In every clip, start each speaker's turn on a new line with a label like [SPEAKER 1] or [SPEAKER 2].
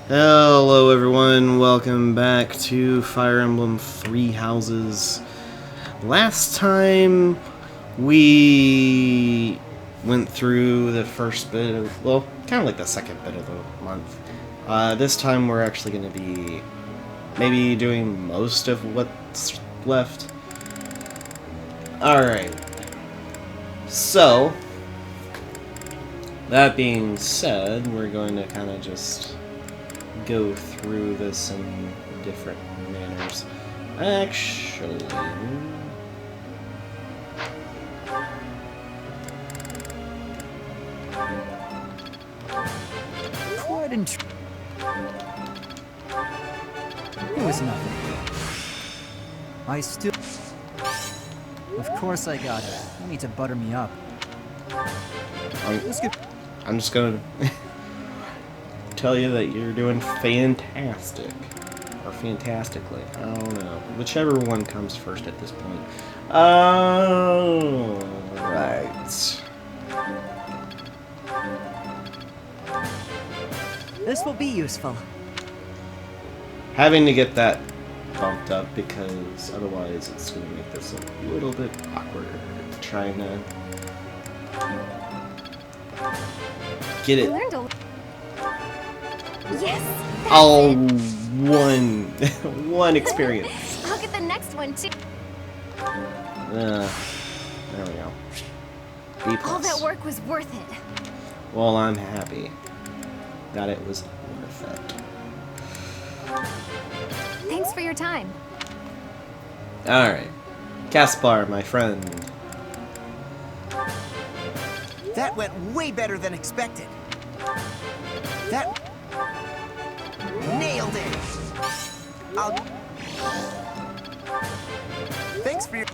[SPEAKER 1] Hello everyone, welcome back to Fire Emblem Three Houses. Last time we went through the first bit of, well, kind of like the second bit of the month. This time we're actually going to be maybe doing most of what's left. Alright, so that being said, we're going to kind of just go through this in different manners. Actually,
[SPEAKER 2] quite It was nothing. I still... Of course I got it. You need to butter me up.
[SPEAKER 1] I'm just gonna tell you that you're doing fantastic. Or fantastically. I don't know. Whichever one comes first at this point. Right.
[SPEAKER 2] This will be useful.
[SPEAKER 1] Having to get that bumped up because otherwise it's going to make this a little bit awkward. Trying to get it.
[SPEAKER 3] Yes!
[SPEAKER 1] Oh, one experience.
[SPEAKER 3] I'll get the next one too.
[SPEAKER 1] There we go. B+.
[SPEAKER 3] All that work was worth it.
[SPEAKER 1] Well, I'm happy that it was worth it.
[SPEAKER 3] Thanks for your time.
[SPEAKER 1] Alright. Caspar, my friend.
[SPEAKER 4] That went way better than expected. That... Nailed it! Thanks for your...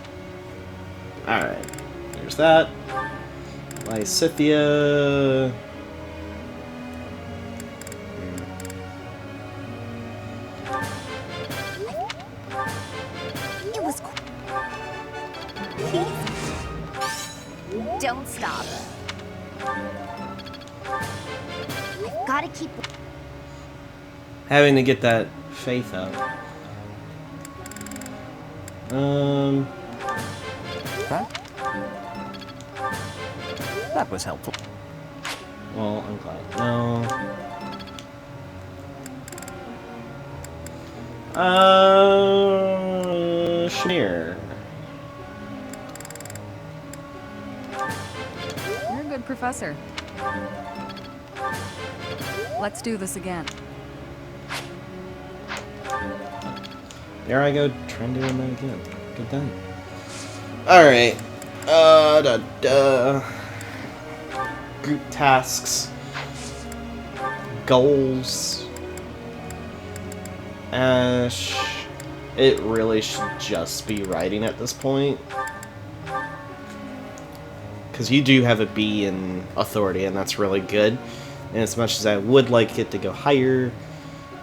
[SPEAKER 1] Alright. There's that. Lysithia.
[SPEAKER 3] It was Don't stop. I've gotta keep...
[SPEAKER 1] Having to get that faith up.
[SPEAKER 2] That was helpful.
[SPEAKER 1] Well, I'm glad. No. Schneer.
[SPEAKER 5] You're a good professor. Let's do this again.
[SPEAKER 1] There I go, trying doing that again. Good done. Alright. Group tasks. Goals. Ash. It really should just be writing at this point. Because you do have a B in authority, and that's really good. And as much as I would like it to go higher,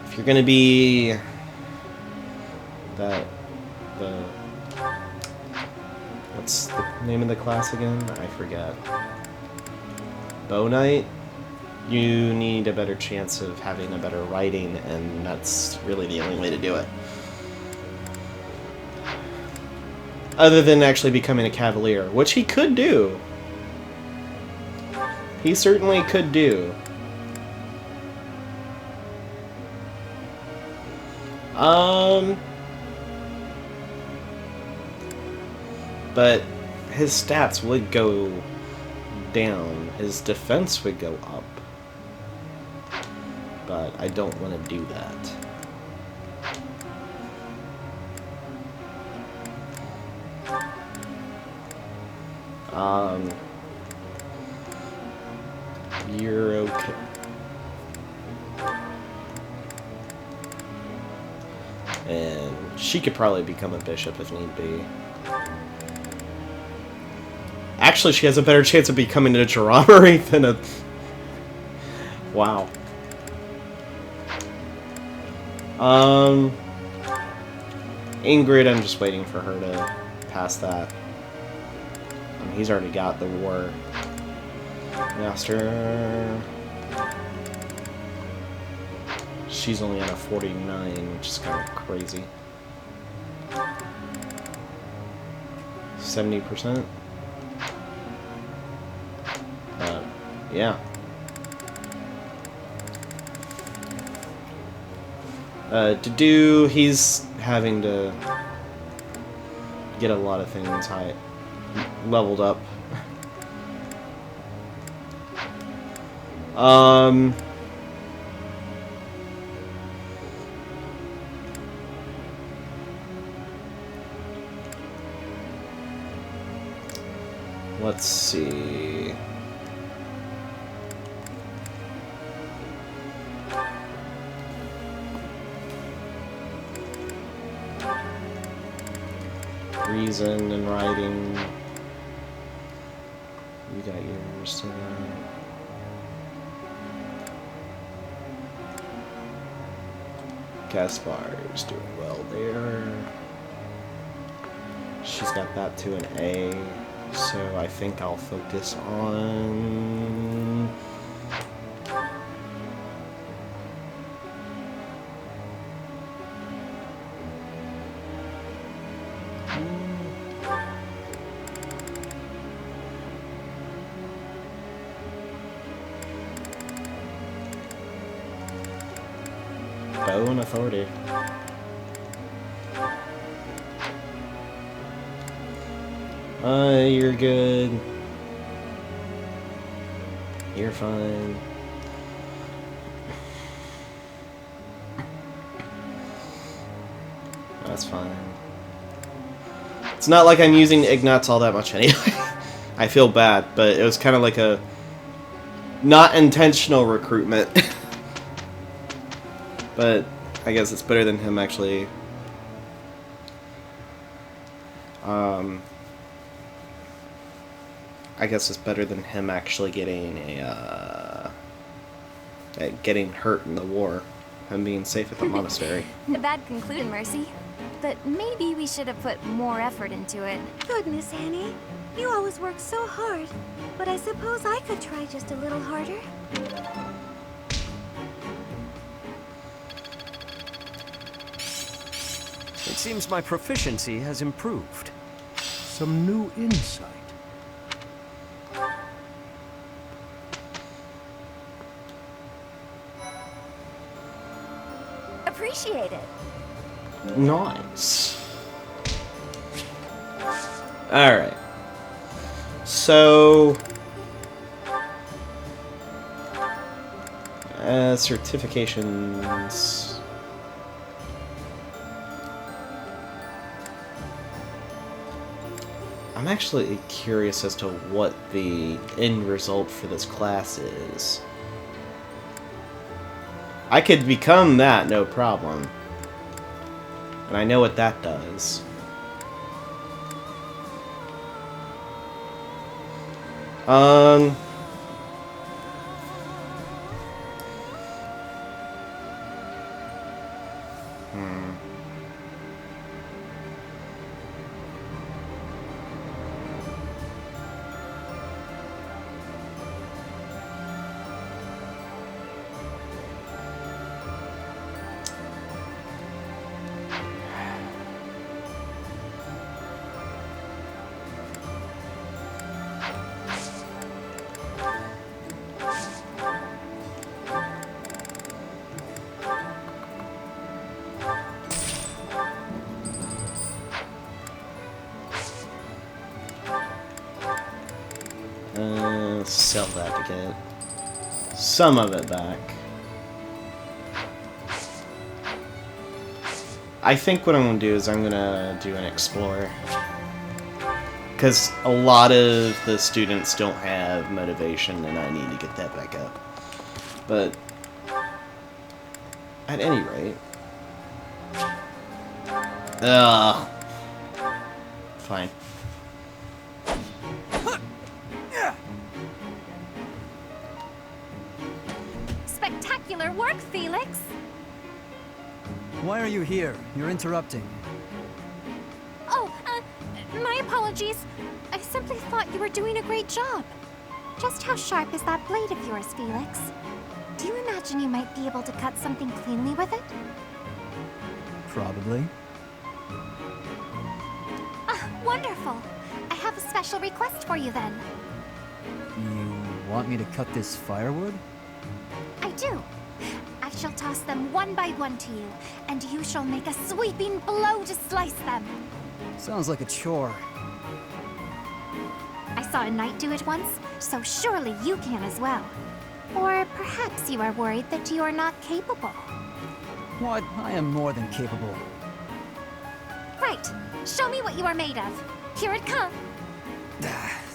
[SPEAKER 1] if you're going to be what's the name of the class again? I forget. Bow Knight? You need a better chance of having a better writing, and that's really the only way to do it. Other than actually becoming a Cavalier, which he could do. He certainly could do. But his stats would go down. His defense would go up. But I don't want to do that. You're okay. And she could probably become a bishop if need be. Actually, she has a better chance of becoming a Jaromari than a... Wow. Ingrid, I'm just waiting for her to pass that. I mean, he's already got the war. Master... She's only on a 49, which is kind of crazy. 70%? Yeah. He's having to get a lot of things high, leveled up. Let's see. Reason and writing. You got yours to that. Gaspar's doing well there. She's got that to an A, so I think I'll focus on... Bow and authority. You're good. You're fine. That's fine. It's not like I'm using Ignatz all that much anyway. I feel bad, but it was kind of like a not intentional recruitment. But I guess it's better than him actually. I guess it's better than him actually getting getting hurt in the war. Him being safe at the monastery.
[SPEAKER 3] A bad conclusion, Mercy. But maybe we should have put more effort into it.
[SPEAKER 6] Goodness, Annie. You always work so hard. But I suppose I could try just a little harder.
[SPEAKER 7] It seems my proficiency has improved.
[SPEAKER 8] Some new insight.
[SPEAKER 3] Appreciate it.
[SPEAKER 1] Nice. Alright. So... certifications... I'm actually curious as to what the end result for this class is. I could become that, no problem. And I know what that does. Sell that to get some of it back. I think what I'm going to do is I'm going to do an explorer. Because a lot of the students don't have motivation and I need to get that back up. But at any rate... Fine.
[SPEAKER 3] Spectacular work, Felix!
[SPEAKER 2] Why are you here? You're interrupting.
[SPEAKER 3] Oh, my apologies. I simply thought you were doing a great job. Just how sharp is that blade of yours, Felix? Do you imagine imagine you might be able to cut something cleanly with it?
[SPEAKER 2] Probably.
[SPEAKER 3] Ah, wonderful. I have a special request for you then.
[SPEAKER 2] You want me to cut this firewood?
[SPEAKER 3] I do. I shall toss them one by one to you, and you shall make a sweeping blow to slice them.
[SPEAKER 2] Sounds like a chore.
[SPEAKER 3] I saw a knight do it once, so surely you can as well. Or perhaps you are worried that you are not capable.
[SPEAKER 2] What? I am more than capable.
[SPEAKER 3] Right. Show me what you are made of. Here it comes.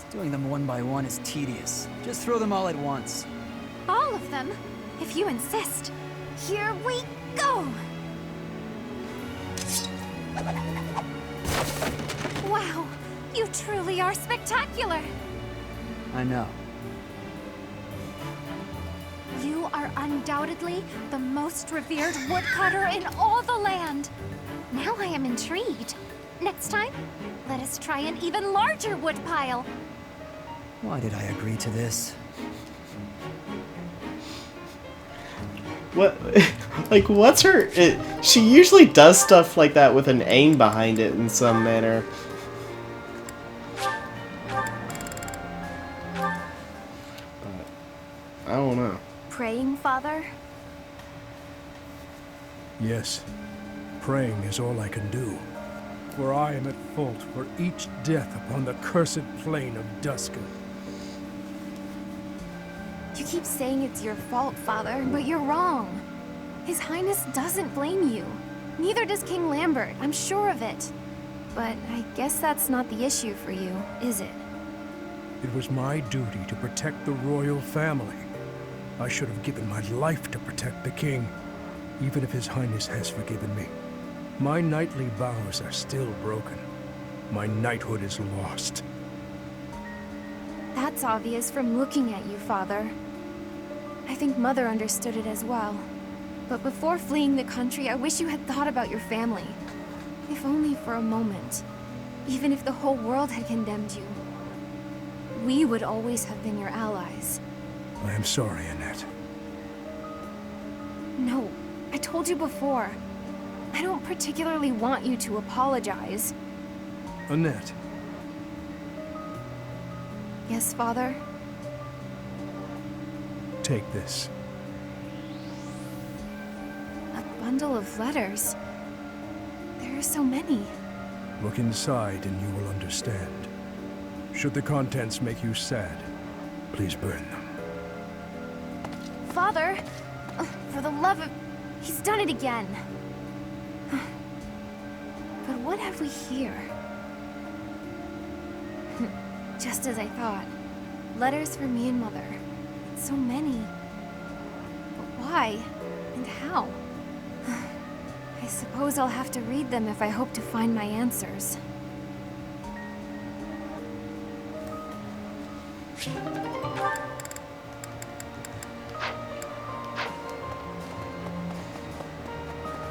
[SPEAKER 2] Doing them one by one is tedious. Just throw them all at once.
[SPEAKER 3] All of them? If you insist. Here we go! Wow, you truly are spectacular!
[SPEAKER 2] I know.
[SPEAKER 3] You are undoubtedly the most revered woodcutter in all the land. Now I am intrigued. Next time, let us try an even larger woodpile.
[SPEAKER 2] Why did I agree to this?
[SPEAKER 1] What? Like, what's her... she usually does stuff like that with an aim behind it in some manner. But, I don't know.
[SPEAKER 3] Praying, Father?
[SPEAKER 8] Yes, praying is all I can do. For I am at fault for each death upon the cursed plain of Duska.
[SPEAKER 3] You keep saying it's your fault, Father, but you're wrong. His Highness doesn't blame you. Neither does King Lambert, I'm sure of it. But I guess that's not the issue for you, is it?
[SPEAKER 8] It was my duty to protect the royal family. I should have given my life to protect the king, even if His Highness has forgiven me. My knightly vows are still broken. My knighthood is lost.
[SPEAKER 3] That's obvious from looking at you, Father. I think Mother understood it as well. But before fleeing the country, I wish you had thought about your family. If only for a moment. Even if the whole world had condemned you. We would always have been your allies.
[SPEAKER 8] I am sorry, Annette.
[SPEAKER 3] No, I told you before. I don't particularly want you to apologize.
[SPEAKER 8] Annette,
[SPEAKER 3] Yes, Father?
[SPEAKER 8] take this.
[SPEAKER 3] A bundle of letters. There are so many.
[SPEAKER 8] Look inside and you will understand. Should the contents make you sad, please burn them.
[SPEAKER 3] Father! For the love of... He's done it again. But what have we here? Just as I thought. Letters from me and Mother. So many. But why? And how? I suppose I'll have to read them if I hope to find my answers.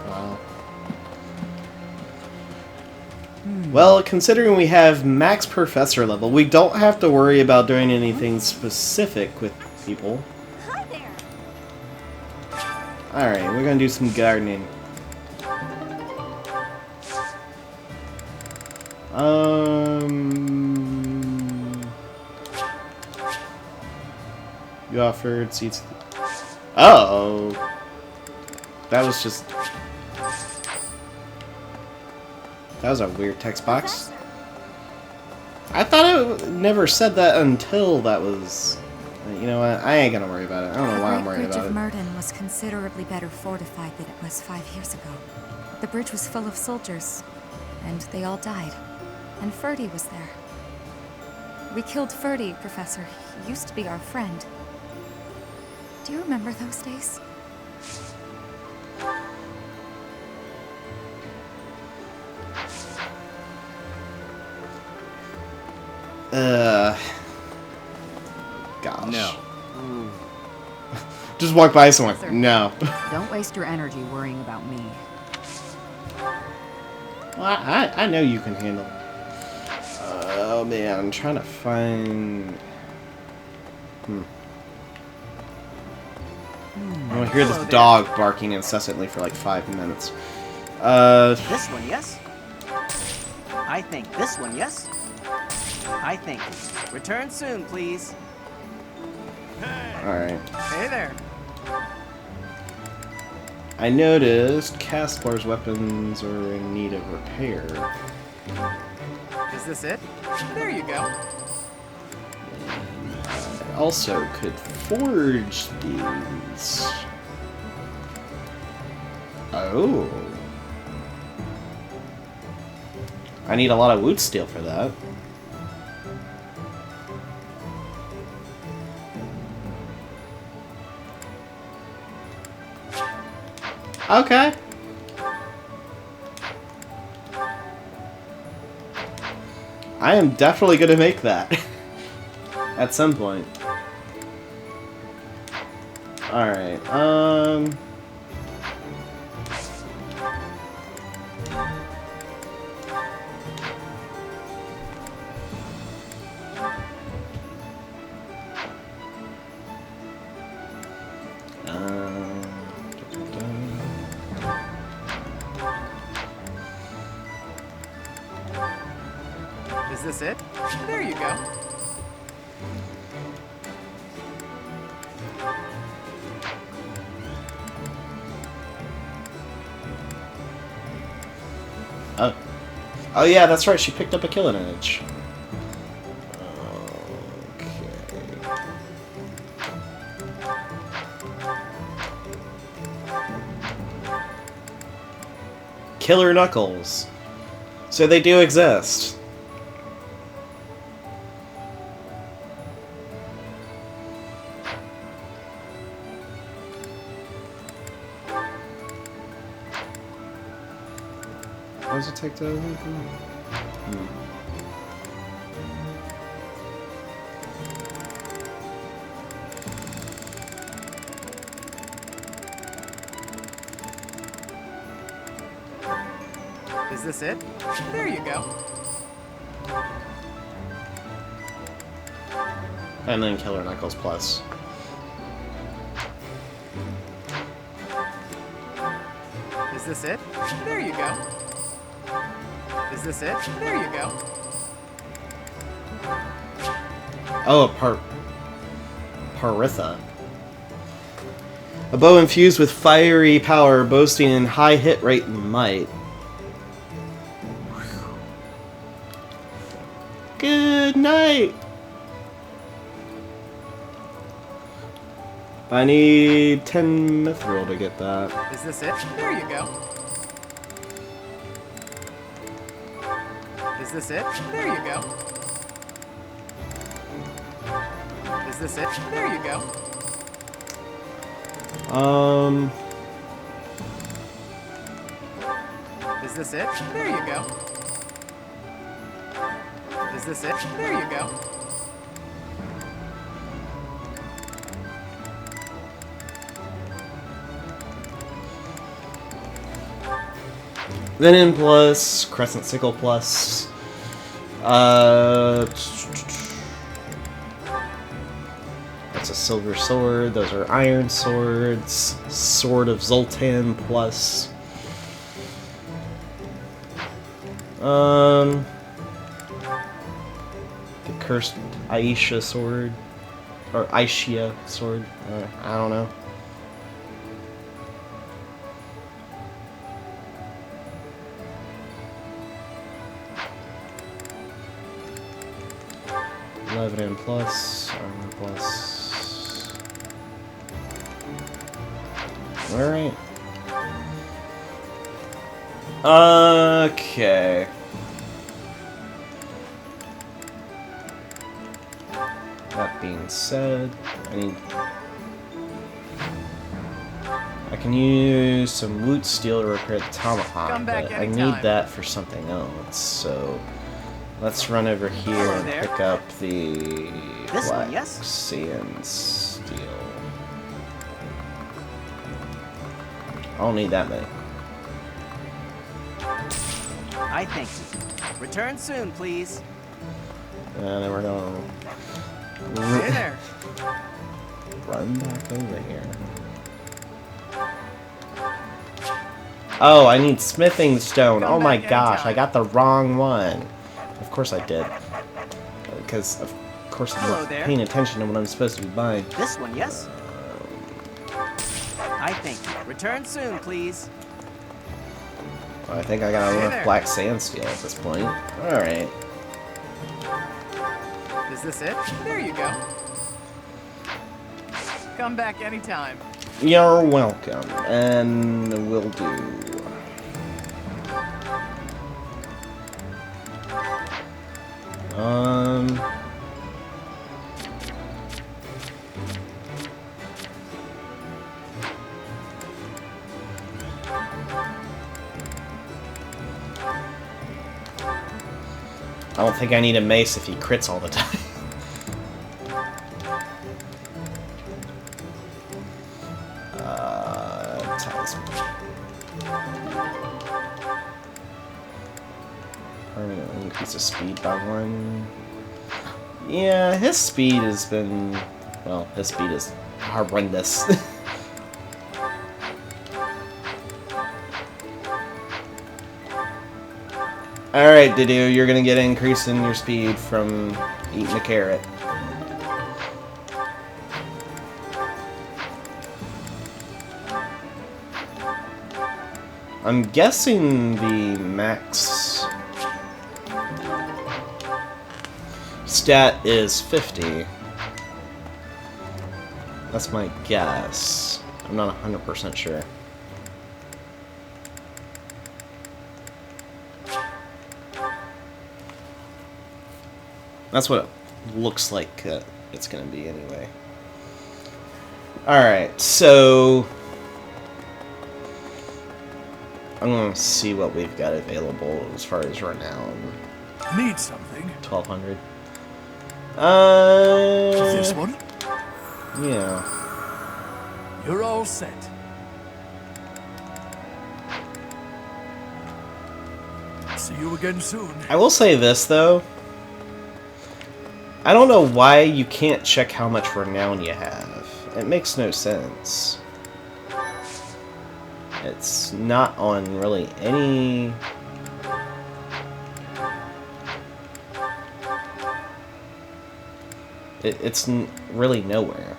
[SPEAKER 1] Wow. Well, considering we have max professor level, we don't have to worry about doing anything specific with people.
[SPEAKER 3] Hi there!
[SPEAKER 1] Alright, we're gonna do some gardening. You offered seats. Oh! That was just... That was a weird text box. I thought it never said that until that was... You know what? I ain't gonna worry about it. I don't know why I'm worried about
[SPEAKER 5] The Great Bridge of
[SPEAKER 1] it.
[SPEAKER 5] Murden was considerably better fortified than it was 5 years ago. The bridge was full of soldiers, and they all died. And Ferdy was there. We killed Ferdy, Professor. He used to be our friend. Do you remember those days?
[SPEAKER 1] Gosh.
[SPEAKER 7] No.
[SPEAKER 1] Just walk by someone.
[SPEAKER 5] Sir.
[SPEAKER 1] No.
[SPEAKER 5] Don't waste your energy worrying about me.
[SPEAKER 1] Well, I know you can handle it. Oh man, I'm trying to find... I'll hear this
[SPEAKER 4] Hello there.
[SPEAKER 1] dog barking incessantly for like 5 minutes.
[SPEAKER 4] This one, yes? I think this one, yes? I think. Return soon, please.
[SPEAKER 1] Alright.
[SPEAKER 4] Hey there.
[SPEAKER 1] I noticed Casplar's weapons are in need of repair.
[SPEAKER 4] Is this it? There you go.
[SPEAKER 1] I also could forge these. Oh. I need a lot of wood steel for that. Okay. I am definitely gonna make that. At some point. Alright,
[SPEAKER 4] Is this it? There you go.
[SPEAKER 1] oh yeah, that's right, she picked up a killing edge. Okay. Killer Knuckles. So they do exist. What does it take to...
[SPEAKER 4] Is this it? There you go.
[SPEAKER 1] And then Killer Knuckles Plus.
[SPEAKER 4] Is this it? There you go. Is this it? There you go.
[SPEAKER 1] Oh, Paritha. A bow infused with fiery power, boasting in high hit rate and might. Good night! I need 10 mithril to get that.
[SPEAKER 4] Is this it? There you go. Is this it? There you go. Is this it? There you go. Is this it? There you go. Is this it? There you go.
[SPEAKER 1] Venom Plus, Crescent Sickle Plus. That's a silver sword. Those are iron swords. Sword of Zoltan Plus. The cursed Aisha sword, or Aishia sword. I don't know. Lebanon Plus, Armor Plus. Alright. Okay. That being said, I can use some loot steel to repair the tomahawk,
[SPEAKER 4] Come back
[SPEAKER 1] but I
[SPEAKER 4] anytime.
[SPEAKER 1] need that for something else, so let's run over here
[SPEAKER 4] Hello
[SPEAKER 1] and
[SPEAKER 4] there.
[SPEAKER 1] pick up the
[SPEAKER 4] This one,
[SPEAKER 1] black
[SPEAKER 4] yes?
[SPEAKER 1] sand steel. I don't need that many.
[SPEAKER 4] I thank you. Return soon, please.
[SPEAKER 1] And then we're gonna
[SPEAKER 4] Hey there.
[SPEAKER 1] run back over here. Oh, I need smithing stone. Oh my gosh, I got the wrong one. Of course I did. Because, of course, I'm not paying attention to what I'm supposed to be buying.
[SPEAKER 4] This one, yes? I think. Return soon, please.
[SPEAKER 1] Well, I think I got enough black sand steel at this point. Alright.
[SPEAKER 9] Is this it? There you go. Come back anytime.
[SPEAKER 1] You're welcome. And will do. I don't think I need a mace if he crits all the time. Permanently increase the speed by 1. Yeah, his speed has been... Well, his speed is horrendous. Alright, Didu, you're gonna get an increase in your speed from eating a carrot. I'm guessing the max stat is 50. That's my guess. I'm not 100% sure. That's what it looks like it's going to be anyway. Alright, so... I'm going to see what we've got available as far as renown.
[SPEAKER 8] Need something?
[SPEAKER 1] 1200.
[SPEAKER 8] This one?
[SPEAKER 1] Yeah.
[SPEAKER 8] You're all set. See you again soon.
[SPEAKER 1] I will say this, though. I don't know why you can't check how much renown you have. It makes no sense. It's not on really any... It's really nowhere.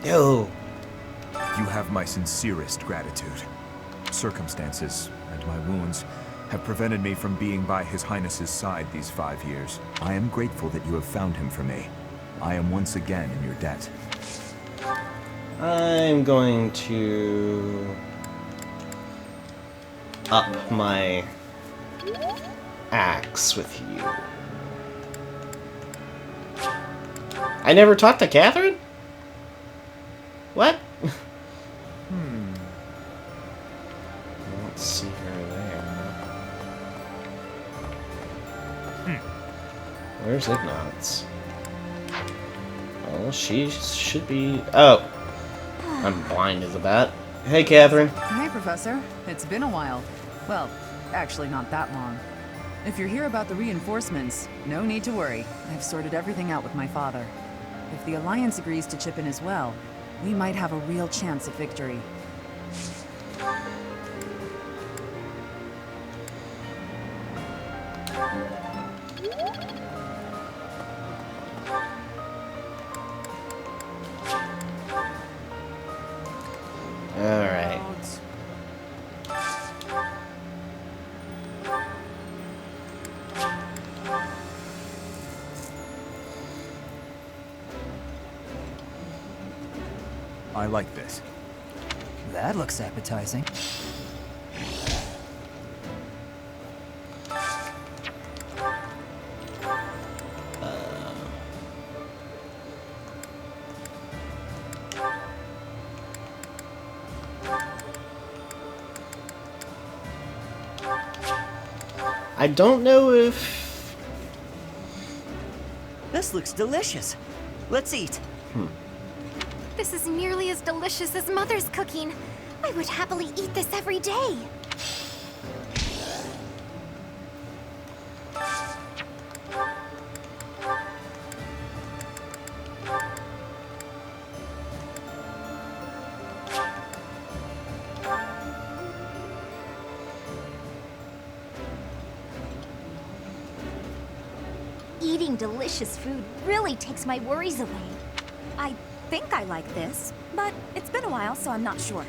[SPEAKER 1] Yo!
[SPEAKER 10] You have my sincerest gratitude. Circumstances and my wounds have prevented me from being by His Highness's side these 5 years. I am grateful that you have found him for me. I am once again in your debt.
[SPEAKER 1] I'm going to up my axe with you. I never talked to Catherine? What? I don't see her there. Where's Ignatz? Well, she should be... Oh! I'm blind as a bat. Hey, Catherine.
[SPEAKER 11] Hey, Professor. It's been a while. Well, actually not that long. If you're here about the reinforcements, no need to worry. I've sorted everything out with my father. If the Alliance agrees to chip in as well, we might have a real chance of victory.
[SPEAKER 1] Alright.
[SPEAKER 10] I like this.
[SPEAKER 2] That looks appetizing.
[SPEAKER 1] I don't know if...
[SPEAKER 4] This looks delicious. Let's eat.
[SPEAKER 3] This is nearly as delicious as Mother's cooking. I would happily eat this every day.
[SPEAKER 6] eating delicious food really takes my worries away.
[SPEAKER 5] I think I like this, but it's been a while, so I'm not sure.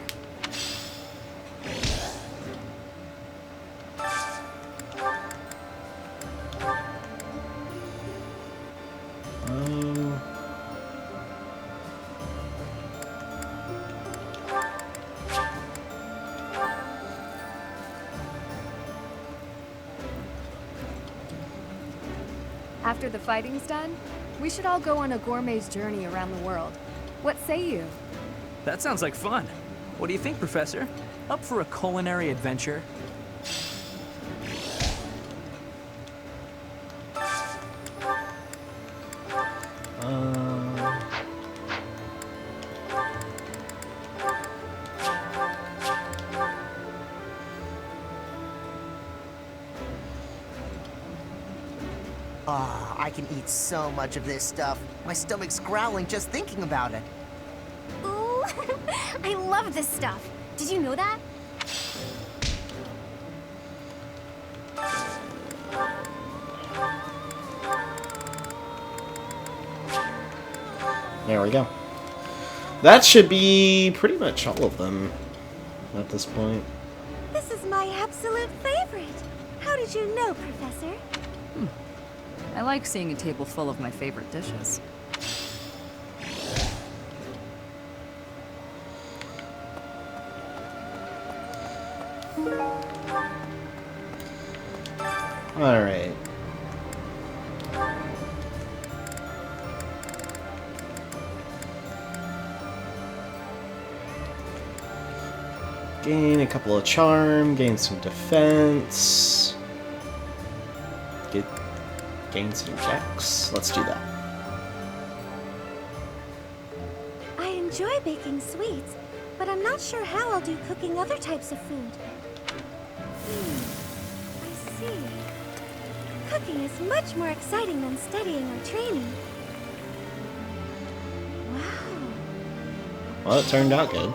[SPEAKER 3] After the fighting's done, we should all go on a gourmet's journey around the world. What say you?
[SPEAKER 12] That sounds like fun. What do you think, Professor? Up for a culinary adventure?
[SPEAKER 4] Ah, I can eat so much of this stuff. My stomach's growling just thinking about it.
[SPEAKER 3] Ooh, I love this stuff. Did you know that?
[SPEAKER 1] There we go. That should be pretty much all of them at this point.
[SPEAKER 6] This is my absolute favorite. How did you know, Professor?
[SPEAKER 11] I like seeing a table full of my favorite dishes.
[SPEAKER 1] Alright. Gain a couple of charm, gain some defense. Gain some checks. Let's do that.
[SPEAKER 6] I enjoy baking sweets, but I'm not sure how I'll do cooking other types of food. I see. Cooking is much more exciting than studying or training. Wow.
[SPEAKER 1] Well, it turned out good.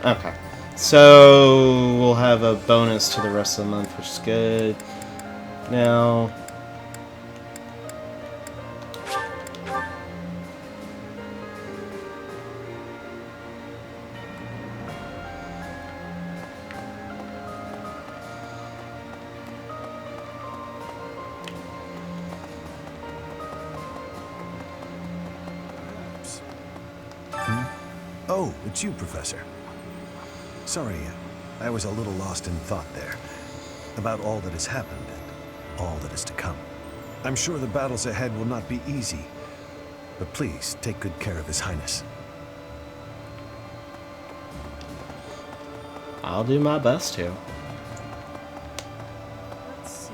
[SPEAKER 1] Okay. So, we'll have a bonus to the rest of the month, which is good. Now...
[SPEAKER 13] Oh, it's you, Professor. Sorry, I was a little lost in thought there. About all that has happened and all that is to come. I'm sure the battles ahead will not be easy, but please take good care of His Highness.
[SPEAKER 1] I'll do my best to.
[SPEAKER 14] Let's see.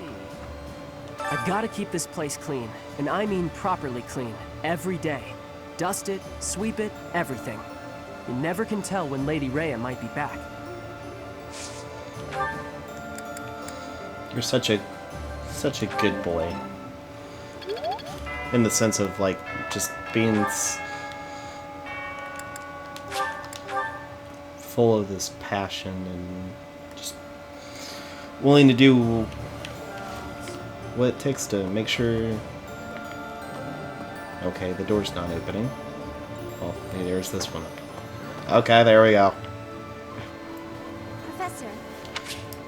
[SPEAKER 14] I gotta keep this place clean, and I mean properly clean, every day. Dust it, sweep it, everything. You never can tell when Lady Rhea might be back.
[SPEAKER 1] You're such a good boy. In the sense of, like, just being full of this passion and just willing to do what it takes to make sure... Okay, the door's not opening. Well, maybe there's this one. Okay, there we go.
[SPEAKER 6] Professor.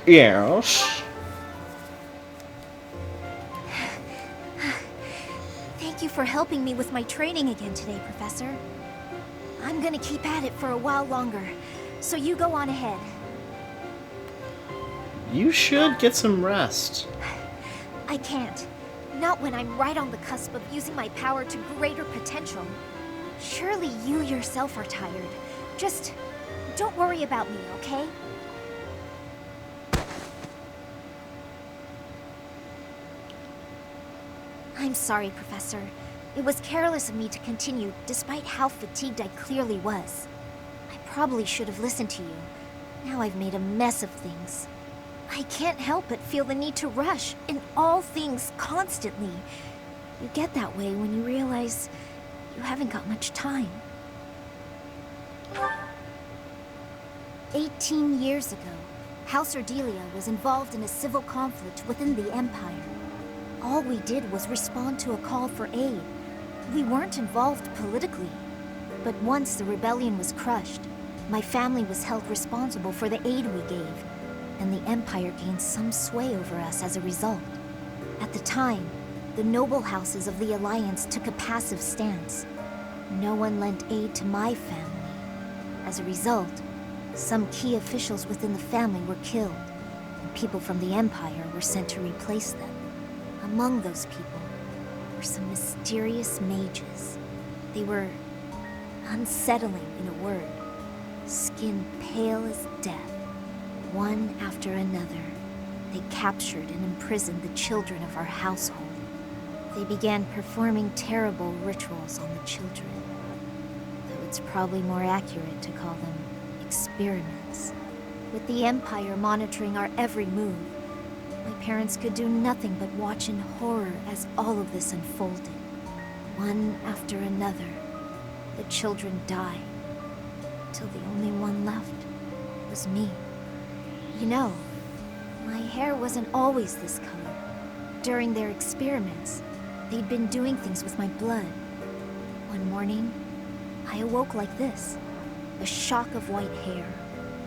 [SPEAKER 1] Yes.
[SPEAKER 6] Thank you for helping me with my training again today, Professor. I'm gonna keep at it for a while longer, so you go on ahead.
[SPEAKER 1] You should get some rest.
[SPEAKER 6] I can't. Not when I'm right on the cusp of using my power to greater potential. Surely you yourself are tired. Just don't worry about me, okay? I'm sorry, Professor. It was careless of me to continue, despite how fatigued I clearly was. I probably should have listened to you. Now I've made a mess of things. I can't help but feel the need to rush in all things constantly. You get that way when you realize you haven't got much time. 18 years ago, House Ordelia was involved in a civil conflict within the Empire. All we did was respond to a call for aid. We weren't involved politically. But once the rebellion was crushed, my family was held responsible for the aid we gave, and the Empire gained some sway over us as a result. At the time, the noble houses of the Alliance took a passive stance. No one lent aid to my family. As a result, some key officials within the family were killed, and people from the Empire were sent to replace them. Among those people were some mysterious mages. They were unsettling, in a word. Skin pale as death. One after another, they captured and imprisoned the children of our household. They began performing terrible rituals on the children. Though it's probably more accurate to call them experiments. With the Empire monitoring our every move, my parents could do nothing but watch in horror as all of this unfolded. One after another, the children died, till the only one left was me. You know, my hair wasn't always this color. During their experiments, they'd been doing things with my blood. One morning, I awoke like this. A shock of white hair,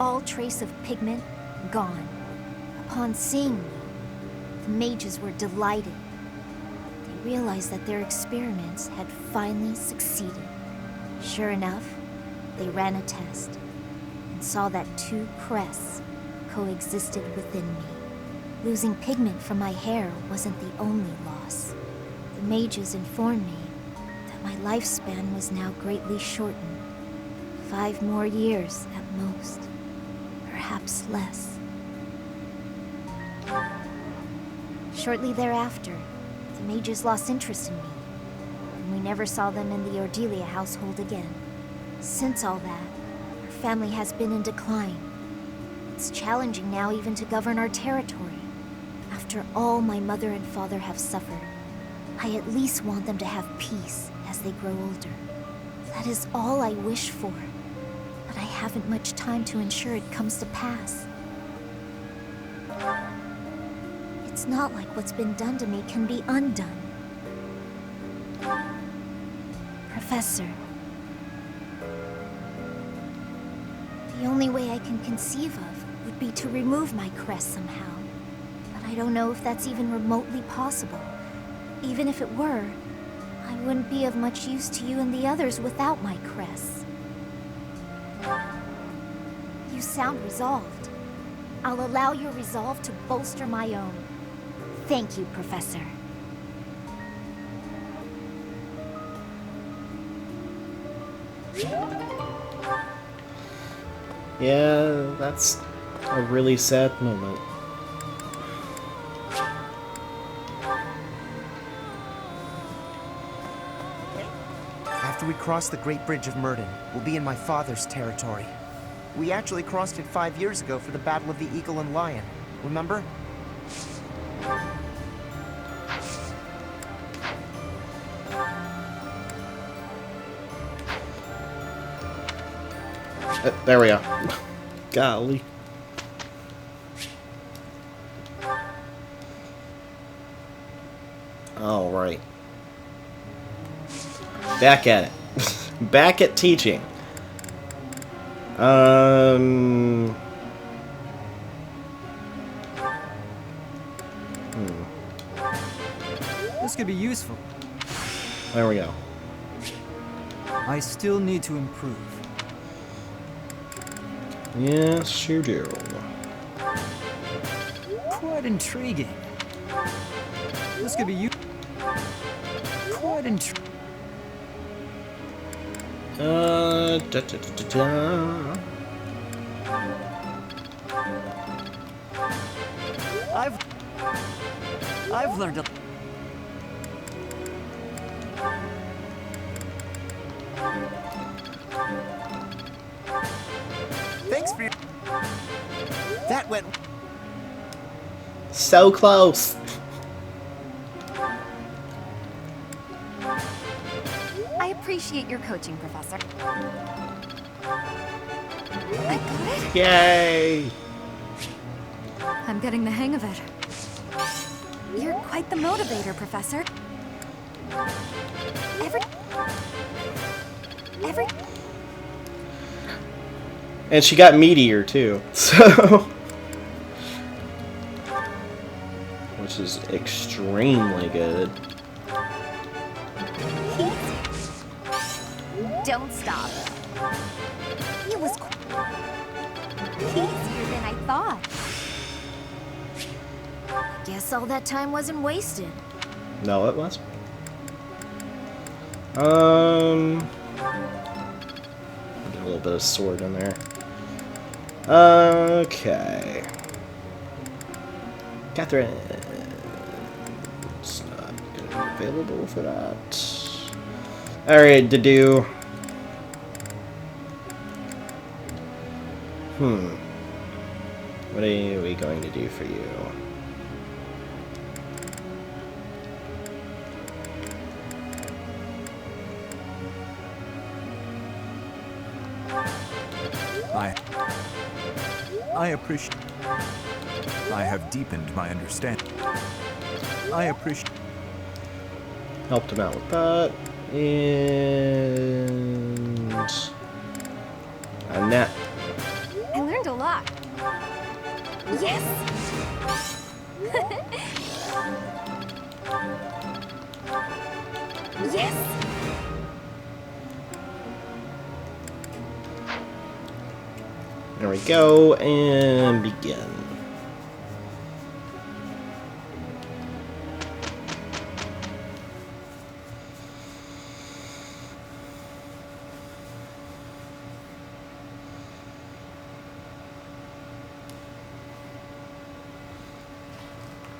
[SPEAKER 6] all trace of pigment gone. Upon seeing me, the mages were delighted. They realized that their experiments had finally succeeded. Sure enough, they ran a test and saw that two crests coexisted within me. Losing pigment from my hair wasn't the only loss. The mages informed me that my lifespan was now greatly shortened. 5 more years at most, perhaps less. Shortly thereafter, the mages lost interest in me, and we never saw them in the Ordelia household again. Since all that, our family has been in decline. It's challenging now even to govern our territory. After all my mother and father have suffered, I at least want them to have peace as they grow older. That is all I wish for. But I haven't much time to ensure it comes to pass. It's not like what's been done to me can be undone. Professor, the only way I can conceive of would be to remove my crest somehow. But I don't know if that's even remotely possible. Even if it were, I wouldn't be of much use to you and the others without my crest. You sound resolved. I'll allow your resolve to bolster my own. Thank you, Professor.
[SPEAKER 1] Yeah, that's a really sad moment.
[SPEAKER 15] After we cross the Great Bridge of Murden, we'll be in my father's territory. We actually crossed it 5 years ago for the Battle of the Eagle and Lion. Remember?
[SPEAKER 1] There we go. Golly. All right. Back at it. Back at teaching.
[SPEAKER 2] This could be useful.
[SPEAKER 1] There we go.
[SPEAKER 2] I still need to improve.
[SPEAKER 1] Yes, you do.
[SPEAKER 2] Quite intriguing. This could be quite intriguing.
[SPEAKER 1] Da, da, da, da, da.
[SPEAKER 14] I've learned a...
[SPEAKER 15] Thanks for your... That went...
[SPEAKER 1] So close.
[SPEAKER 3] I appreciate your coaching, Professor. I got it.
[SPEAKER 1] Yay!
[SPEAKER 5] I'm getting the hang of it. You're quite the motivator, Professor.
[SPEAKER 1] And she got meteor too, so which is extremely good.
[SPEAKER 3] Don't stop. It was easier than I thought.
[SPEAKER 6] Guess all that time wasn't wasted.
[SPEAKER 1] No, it was. Get a little bit of sword in there. Okay. Catherine. It's not gonna be available for that. Alright, to do. What are we going to do for you?
[SPEAKER 10] I appreciate. I have deepened my understanding. I appreciate.
[SPEAKER 1] Helped him out with that. And a net.
[SPEAKER 3] I learned a lot. Yes! Yes!
[SPEAKER 1] There we go, and begin.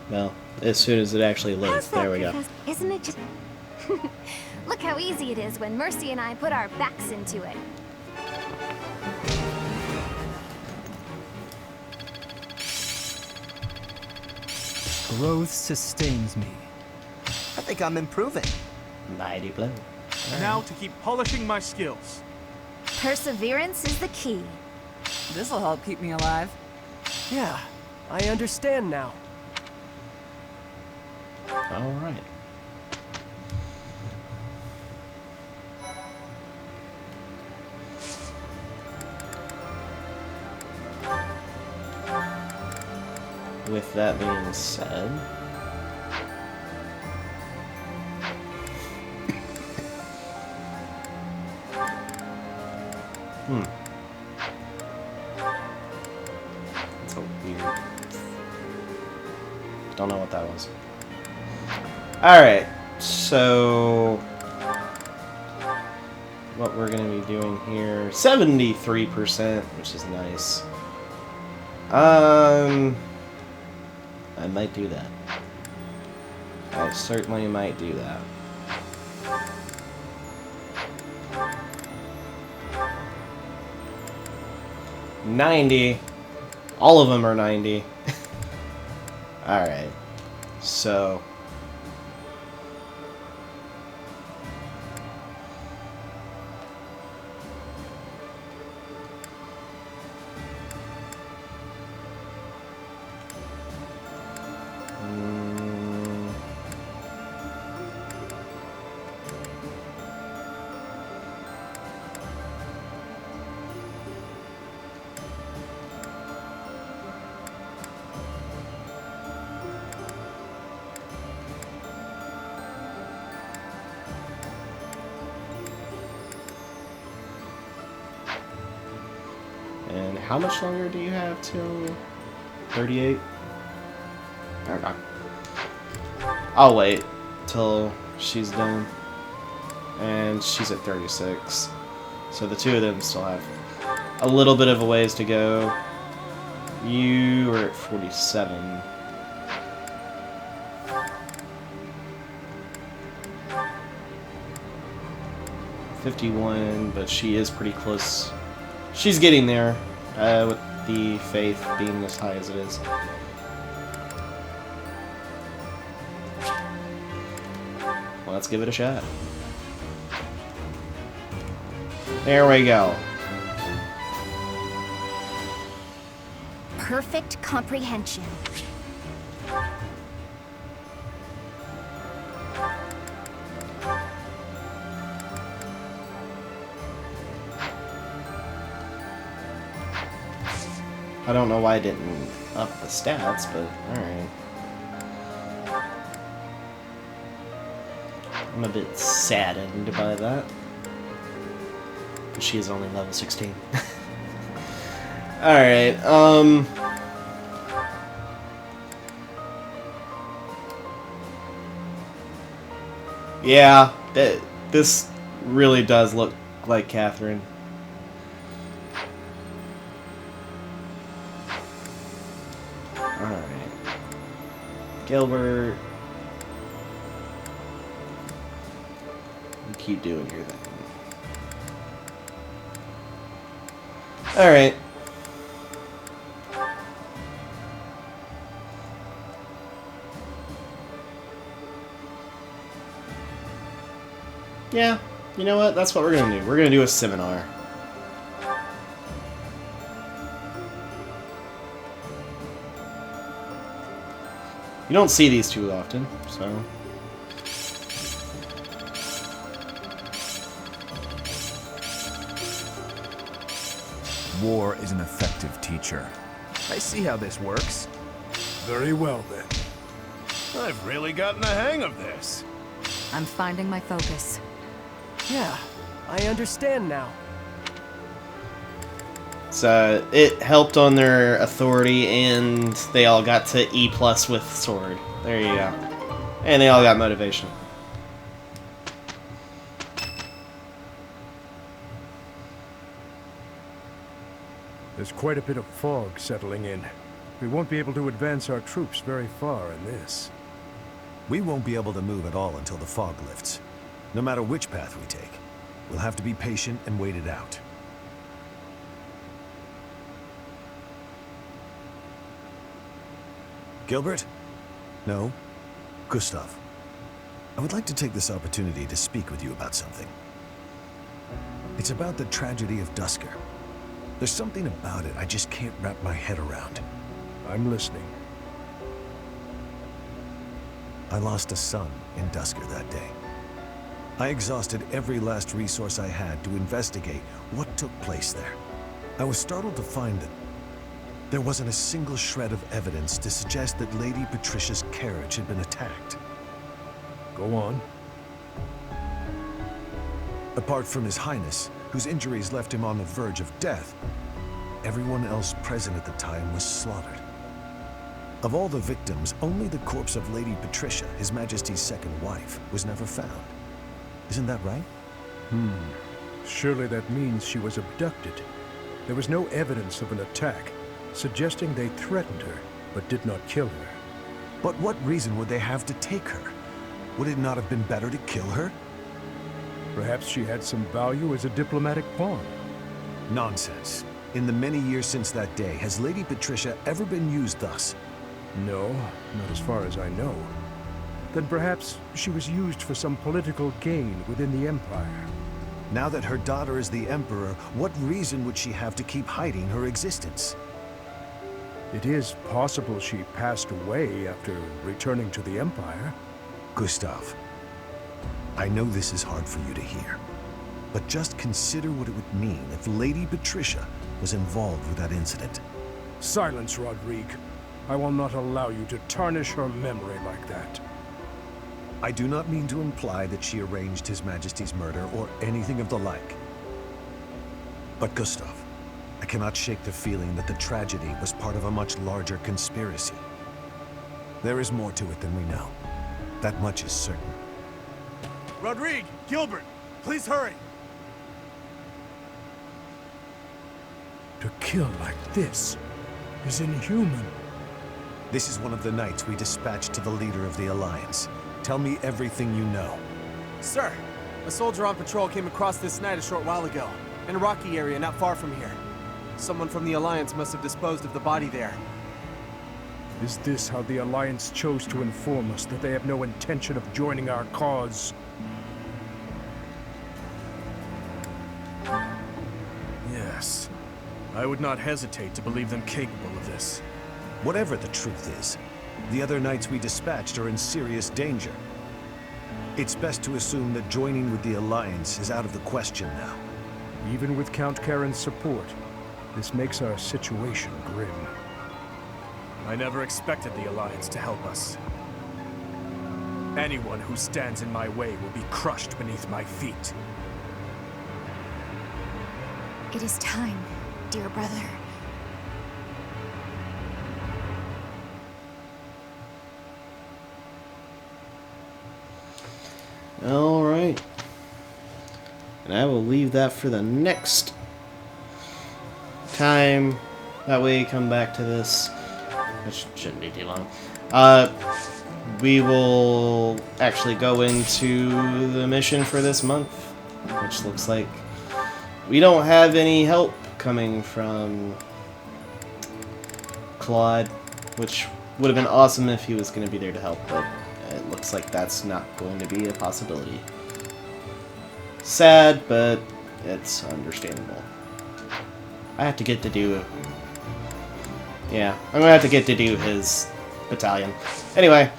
[SPEAKER 1] Well, as soon as it actually loads, there we go.
[SPEAKER 3] Isn't it just... Look how easy it is when Mercy and I put our backs into it.
[SPEAKER 2] Growth sustains me.
[SPEAKER 15] I think I'm improving.
[SPEAKER 1] Mighty blow.
[SPEAKER 16] Now to keep polishing my skills.
[SPEAKER 6] Perseverance is the key.
[SPEAKER 11] This'll help keep me alive.
[SPEAKER 14] Yeah, I understand now.
[SPEAKER 1] All right. With that being said, that's a weird. Don't know what that was. All right, so what we're gonna be doing here, 73%, which is nice. I might do that. I certainly might do that. $90. All of them are 90. Alright. So. And how much longer do you have till 38? Okay. I'll wait till she's done. And she's at 36. So the two of them still have a little bit of a ways to go. You are at 47. $51, but she is pretty close. She's getting there, with the faith being as high as it is. Well, let's give it a shot. There we go.
[SPEAKER 6] perfect comprehension.
[SPEAKER 1] I don't know why I didn't up the stats, but alright. I'm a bit saddened by that. She is only level 16. Alright, yeah, this really does look like Catherine. Alright. Gilbert. You keep doing your thing. Alright. Yeah, you know what? That's what we're gonna do. We're gonna do a seminar. You don't see these too often, so...
[SPEAKER 10] War is an effective teacher.
[SPEAKER 7] I see how this works.
[SPEAKER 8] Very well, then.
[SPEAKER 16] I've really gotten the hang of this.
[SPEAKER 5] I'm finding my focus.
[SPEAKER 14] Yeah, I understand now.
[SPEAKER 1] So it helped on their authority, and they all got to E+ with sword. There you go. And they all got motivation.
[SPEAKER 8] There's quite a bit of fog settling in. We won't be able to advance our troops very far in this.
[SPEAKER 13] We won't be able to move at all until the fog lifts. No matter which path we take, we'll have to be patient and wait it out. Gilbert? No? Gustav. I would like to take this opportunity to speak with you about something. It's about the tragedy of Duscur. There's something about it I just can't wrap my head around.
[SPEAKER 8] I'm listening.
[SPEAKER 13] I lost a son in Duscur that day. I exhausted every last resource I had to investigate what took place there. I was startled to find that there wasn't a single shred of evidence to suggest that Lady Patricia's carriage had been attacked.
[SPEAKER 8] Go on.
[SPEAKER 13] Apart from His Highness, whose injuries left him on the verge of death, everyone else present at the time was slaughtered. Of all the victims, only the corpse of Lady Patricia, His Majesty's second wife, was never found. Isn't that right?
[SPEAKER 8] Surely that means she was abducted. There was no evidence of an attack, suggesting they threatened her, but did not kill her.
[SPEAKER 13] But what reason would they have to take her? Would it not have been better to kill her?
[SPEAKER 8] Perhaps she had some value as a diplomatic pawn.
[SPEAKER 13] Nonsense. In the many years since that day, has Lady Patricia ever been used thus?
[SPEAKER 8] No, not as far as I know. Then perhaps she was used for some political gain within the Empire.
[SPEAKER 13] Now that her daughter is the Emperor, what reason would she have to keep hiding her existence?
[SPEAKER 8] It is possible she passed away after returning to the Empire.
[SPEAKER 13] Gustav, I know this is hard for you to hear, but just consider what it would mean if Lady Patricia was involved with that incident.
[SPEAKER 8] Silence, Rodrigue. I will not allow you to tarnish her memory like that.
[SPEAKER 13] I do not mean to imply that she arranged His Majesty's murder or anything of the like. But Gustav, I cannot shake the feeling that the tragedy was part of a much larger conspiracy. There is more to it than we know. That much is certain.
[SPEAKER 16] Rodrigue! Gilbert! Please hurry!
[SPEAKER 8] To kill like this is inhuman.
[SPEAKER 13] This is one of the knights we dispatched to the leader of the Alliance. Tell me everything you know.
[SPEAKER 17] Sir, a soldier on patrol came across this night a short while ago, in a rocky area not far from here. Someone from the Alliance must have disposed of the body there.
[SPEAKER 8] Is this how the Alliance chose to inform us that they have no intention of joining our cause?
[SPEAKER 10] Yes.
[SPEAKER 16] I would not hesitate to believe them capable of this.
[SPEAKER 13] Whatever the truth is, the other knights we dispatched are in serious danger. It's best to assume that joining with the Alliance is out of the question now.
[SPEAKER 8] Even with Count Karen's support, this makes our situation grim.
[SPEAKER 16] I never expected the Alliance to help us. Anyone who stands in my way will be crushed beneath my feet.
[SPEAKER 5] It is time, dear brother.
[SPEAKER 1] Alright. And I will leave that for the next time. That way, come back to this. Which shouldn't be too long. We will actually go into the mission for this month, which looks like we don't have any help coming from Claude, which would have been awesome if he was going to be there to help, but it looks like that's not going to be a possibility. Sad, but it's understandable. I have to get to do... Yeah, I'm going to have to get to do his battalion. Anyway,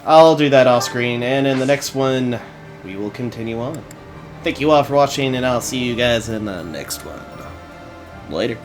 [SPEAKER 1] I'll do that off screen, and in the next one, we will continue on. Thank you all for watching, and I'll see you guys in the next one. Later.